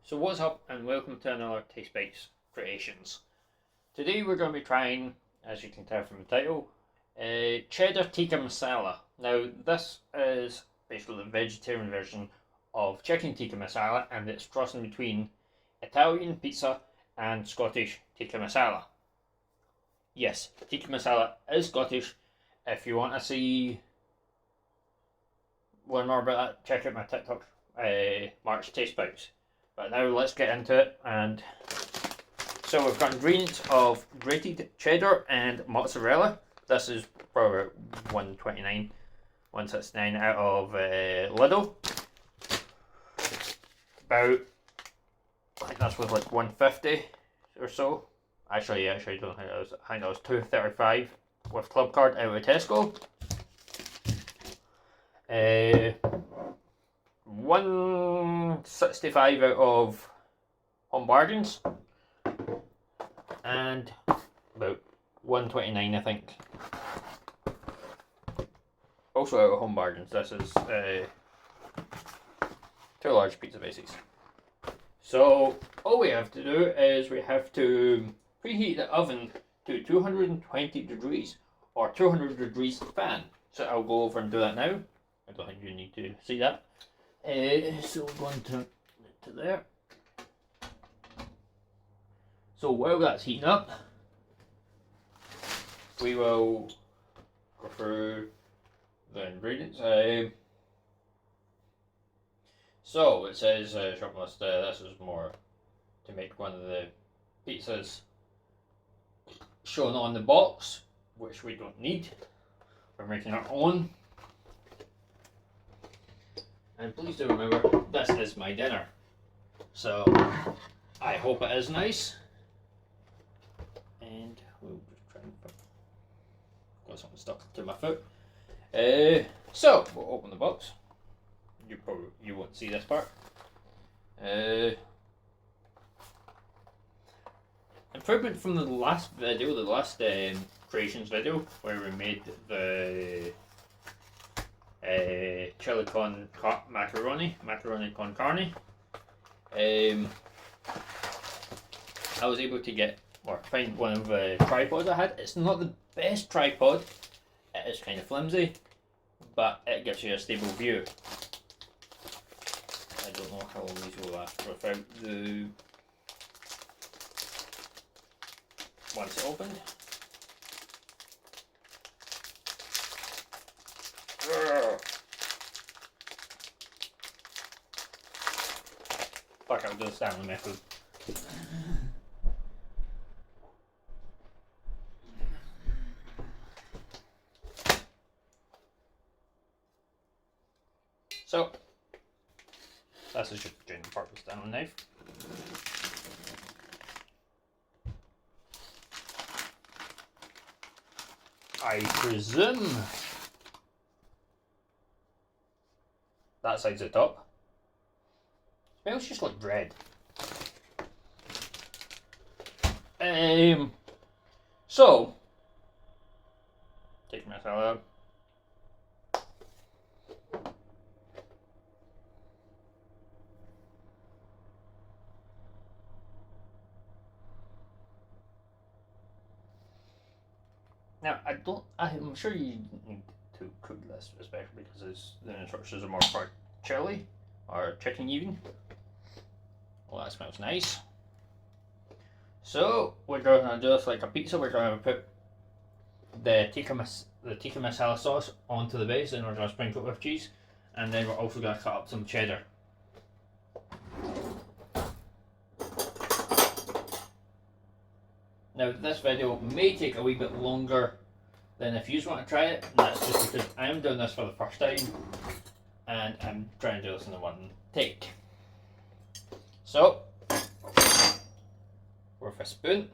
So what's up, and welcome to another TasteBites creations. Today we're going to be trying, as you can tell from the title, Cheddar Tikka Masala. Now this is basically the vegetarian version of chicken tikka masala, and it's crossing between Italian pizza and Scottish tikka masala. Yes, tikka masala is Scottish. If you want to see learn more about that, check out my TikTok, March TasteBites. But now let's get into it. And so we've got ingredients of grated cheddar and mozzarella. This is probably $1.29, $1.69 out of Lidl. About, I think that's worth like $1.50 or so. Actually, I don't think it was. I think that was $2.35 with club card out of Tesco. $1.65 out of Home Bargains, and about $1.29 I think. Also out of Home Bargains. This is 2 large pizza bases. So all we have to do is we have to preheat the oven to 220 degrees or 200 degrees fan. So I'll go over and do that now. I don't think you need to see that. So we're going to there. So while that's heating up, we will go through the ingredients. So it says shop list. This is more to make one of the pizzas shown on the box, which we don't need. We're making our own. And please do remember, this is my dinner. So I hope it is nice. And we'll just try and got something stuck to my foot. So we'll open the box. You won't see this part. Improvement from the last video, the last creations video, where we made the chili con macaroni con carne. I was able to get or find one of the tripods I had. It's not the best tripod. It is kind of flimsy, but it gives you a stable view. I don't know how long these will last without the once it opened. Fuck, I'll do the Stanley method. So, that's just a general purpose Stanley knife. I presume that side's the top. Smells just like bread. So take my salad. Now I'm sure you need to cook this, especially because the instructions are more for chili or chicken even. Well, that smells nice. So we're going to do this like a pizza. We're going to put the tikka masala sauce onto the base, and we're going to sprinkle it with cheese, and then we're also going to cut up some cheddar. Now this video may take a wee bit longer than if you want to try it, and that's just because I am doing this for the first time and I'm trying to do this in one take. So, with a spoon,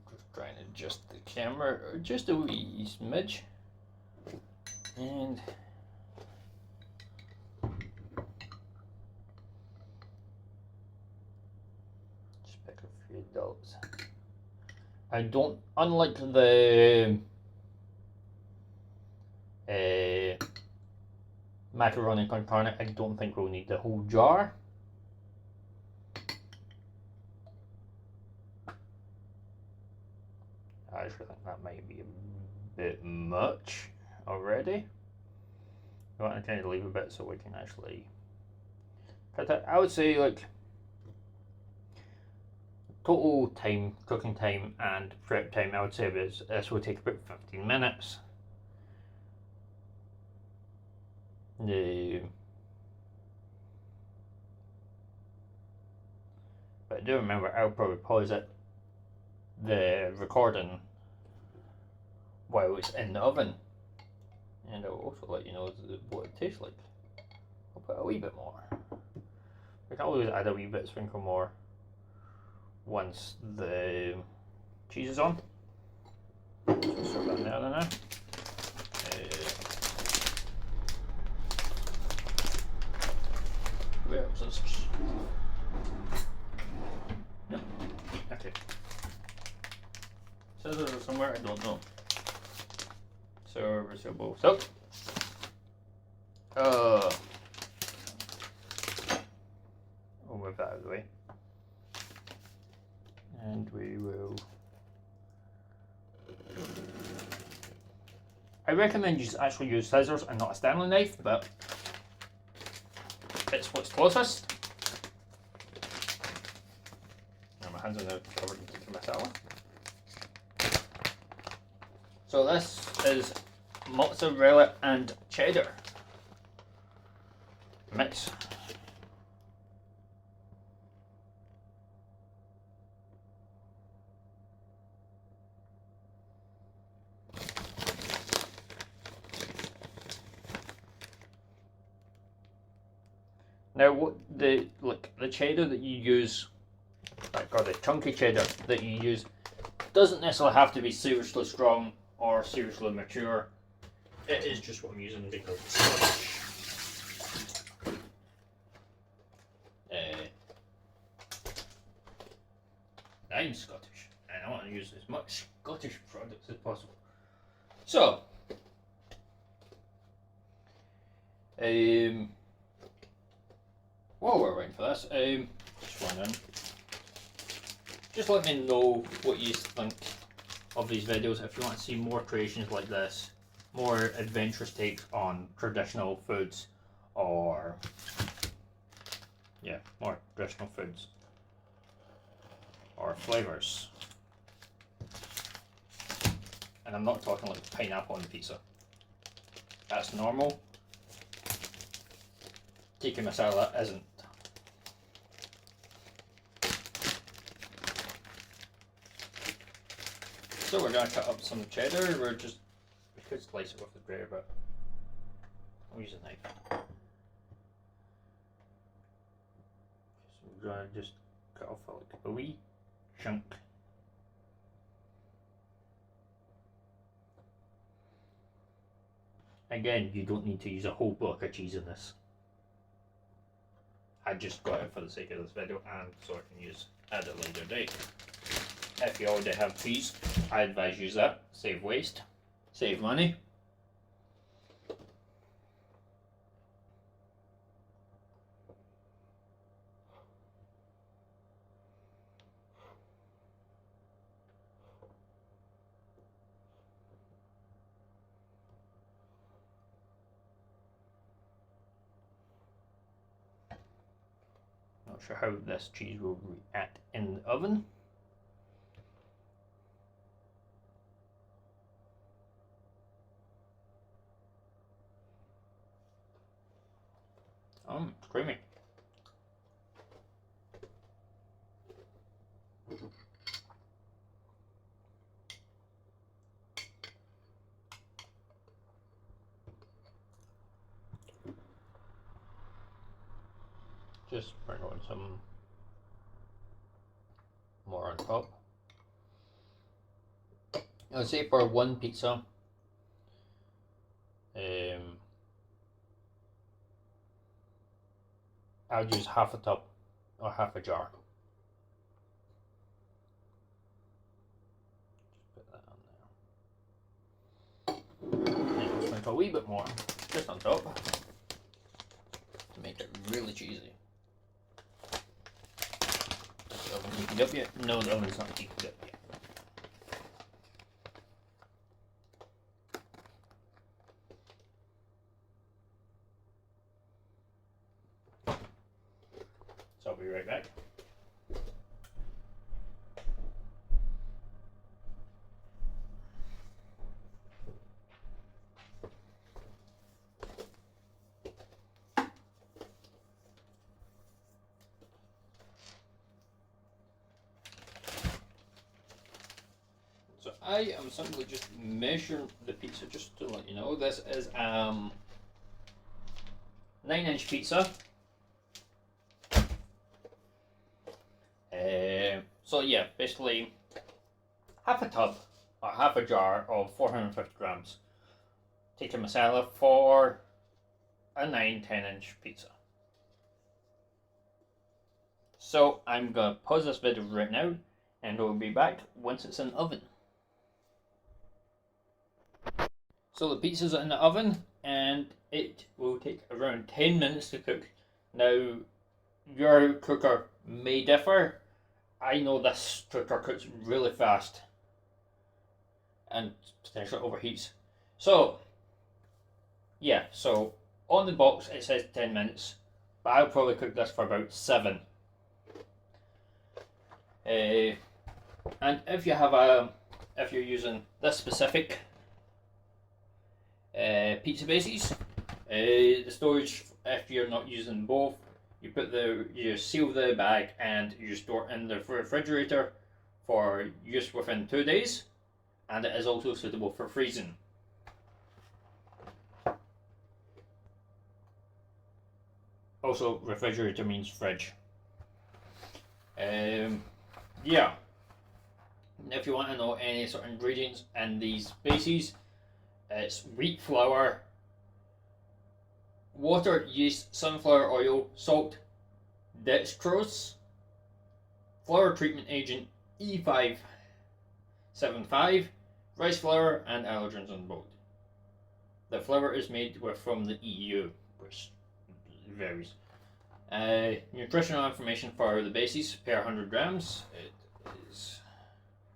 just trying to adjust the camera just a wee smidge, and pick a few dots. I don't, unlike the macaroni con carne, I don't think we'll need the whole jar. I actually think that might be a bit much already. I want to kind of leave a bit so we can actually cut it. I would say like total time, cooking time and prep time, I would say this will take about 15 minutes. But I do remember I'll probably pause it, the recording, while it's in the oven, and I'll also let you know what it tastes like. I'll put a wee bit more. We can always add a wee bit, sprinkle more once the cheese is on. So serve that there now. Where was this? No. Okay. Scissors or somewhere, I don't know. So resealable soap. We'll move that out of the way. And we will. I recommend you actually use scissors and not a Stanley knife, but it's what's closest. Now my hands are now covered in tikka masala. So this is mozzarella and cheddar mix. Now, what the cheddar that you use, or the chunky cheddar that you use, doesn't necessarily have to be seriously strong or seriously mature. It is just what I'm using because it's Scottish. I'm Scottish, and I want to use as much Scottish products as possible. So, while we're waiting for this, just one in. Just let me know what you think of these videos. If you want to see more creations like this, more adventurous takes on traditional foods, or more traditional foods or flavors. And I'm not talking like pineapple on pizza. That's normal. Tikka masala isn't. So we're going to cut up some cheddar. We could slice it with the grater, but I'll use a knife. So we're going to just cut off like a wee chunk. Again, you don't need to use a whole block of cheese in this. I just got it for the sake of this video and so I can use at a later date. If you already have cheese, I advise use that. Save waste, save money. Not sure how this cheese will react in the oven. It's creamy. Just sprinkle on some more on top. I'd say for one pizza, I'll use half a tub or half a jar. Just put that on there. And sprinkle a wee bit more just on top. really cheesy. Is the oven heated up yet? No, the oven's not heated up yet. So I'll be right back. So I am simply just measuring the pizza just to let you know. This is 9-inch pizza. So yeah, basically half a tub or half a jar of 450 grams tikka masala for a 9-10-inch pizza. So I'm gonna pause this video right now and we'll be back once it's in the oven. So the pizza's in the oven and it will take around 10 minutes to cook. Now your cooker may differ. I know this cooker cooks really fast and potentially overheats. So yeah, so on the box it says 10 minutes, but I'll probably cook this for about 7. And if you have if you're using this specific pizza bases, the storage, if you're not using both, you seal the bag and you store it in the refrigerator for use within 2 days, and it is also suitable for freezing. Also, refrigerator means fridge. Yeah. If you want to know any sort of ingredients in these bases, it's wheat flour, water, yeast, sunflower oil, salt, dextrose, flour treatment agent E575, rice flour, and allergens on board. The flour is made from the EU, which varies. Nutritional information for the bases per 100 grams. It is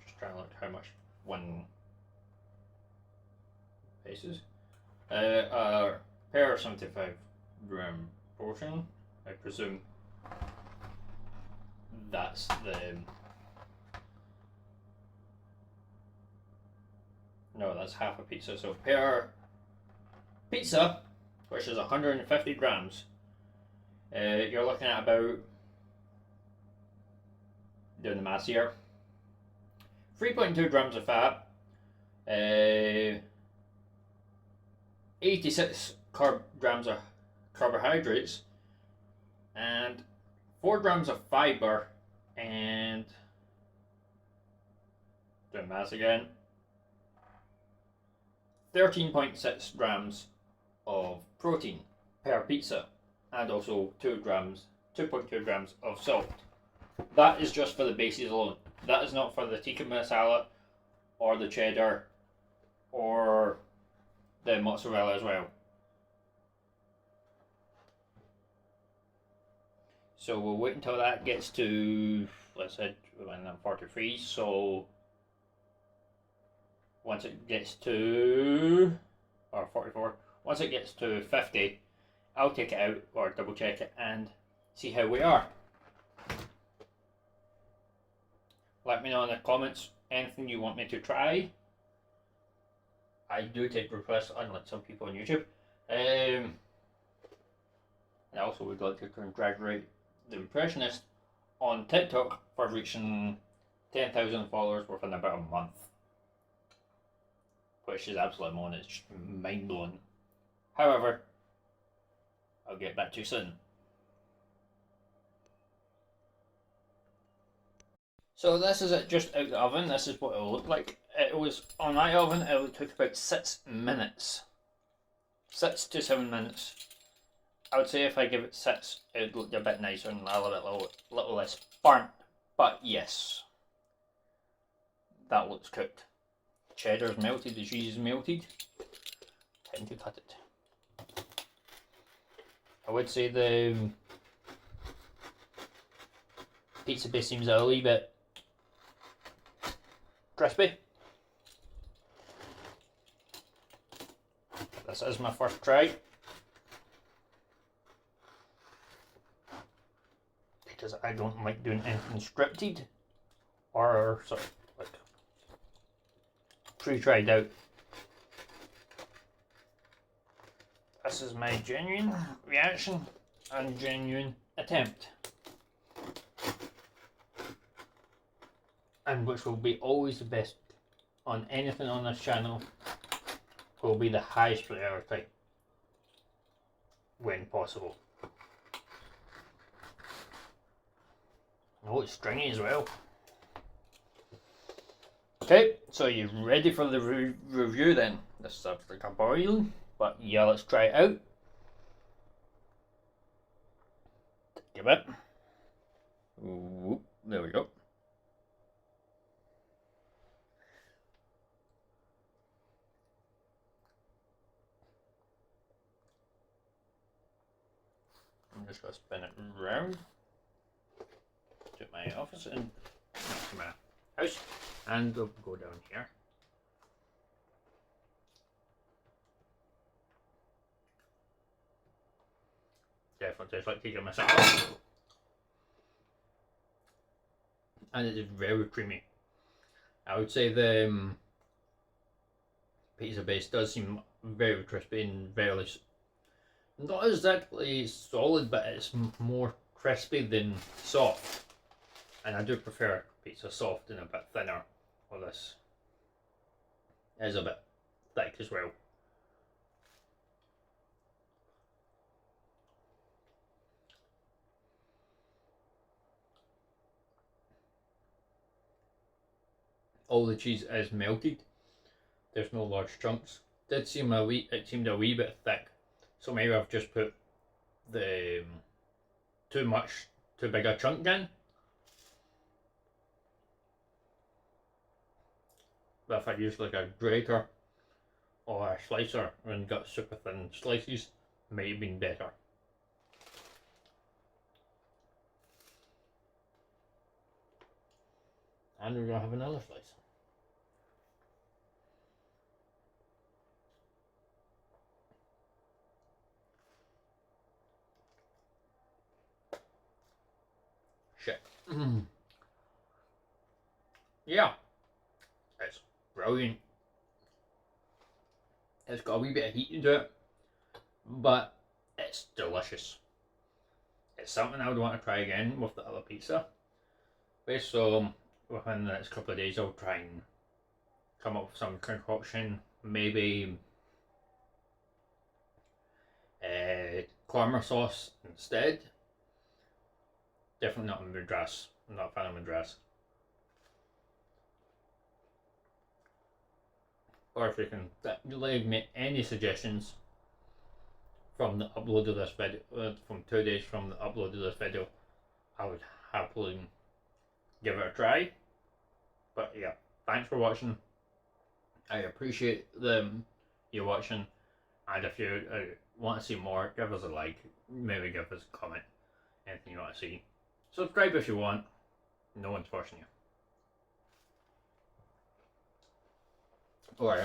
just trying to look how much one bases. Per 75 gram portion. I presume that's the. No, that's half a pizza. So per pizza, which is 150 grams, you're looking at about, doing the maths here, 3.2 grams of fat, 86 grams of carbohydrates, and 4 grams of fiber, and, doing maths again, 13.6 grams of protein per pizza, and also 2.2 grams of salt. That is just for the bases alone. That is not for the tikka masala or the cheddar or the mozzarella as well. So we'll wait until that gets to, let's say, 43. So once it gets to, or 44, once it gets to 50, I'll take it out or double check it and see how we are. Let me know in the comments anything you want me to try. I do take requests, unlike some people on YouTube. And I also would like to congratulate the Impressionist on TikTok for reaching 10,000 followers within about a month, which is absolutely mind blowing. However, I'll get back to you soon. So this is it just out of the oven. This is what it will look like. It was, on my oven, it took about 6 minutes. 6 to 7 minutes. I would say if I give it 6, it would look a bit nicer and a little less burnt. But yes, that looks cooked. Cheddar's melted, the cheese is melted. Time to cut it. I would say the pizza base seems a wee bit crispy. This is my first try, because I don't like doing anything scripted or sort of like pre-tried out. This is my genuine reaction and genuine attempt, and which will be always the best on anything on this channel, will be the highest priority when possible. Oh, it's stringy as well. Okay, so you're ready for the review then. This sounds like a boil, but yeah, let's try it out. Give it. Ooh, there we go. I'm just going to spin it round to my office and to my house, and we'll go down here. Definitely tastes like tikka masala, and it is very creamy. I would say the pizza base does seem very crispy and very not exactly solid, but it's more crispy than soft, and I do prefer pizza soft and a bit thinner. Well, this is a bit thick as well. All the cheese is melted. There's no large chunks. It seemed a wee bit thick, so maybe I've just put the too big a chunk in. But if I use like a grater or a slicer and got super thin slices, might have been better. And we're gonna have another slice. Shit. Yeah, it's brilliant. It's got a wee bit of heat into it, but it's delicious. It's something I would want to try again with the other pizza. So within the next couple of days I'll try and come up with some concoction, maybe korma sauce instead. Definitely not Madras. I'm not a fan of Madras. Or if you can leave me any suggestions from the upload of this video, from 2 days from the upload of this video, I would happily give it a try. But yeah, thanks for watching. I appreciate you watching, and if you want to see more, give us a like, maybe give us a comment, anything you want to see. Subscribe if you want, no one's forcing you. Alright,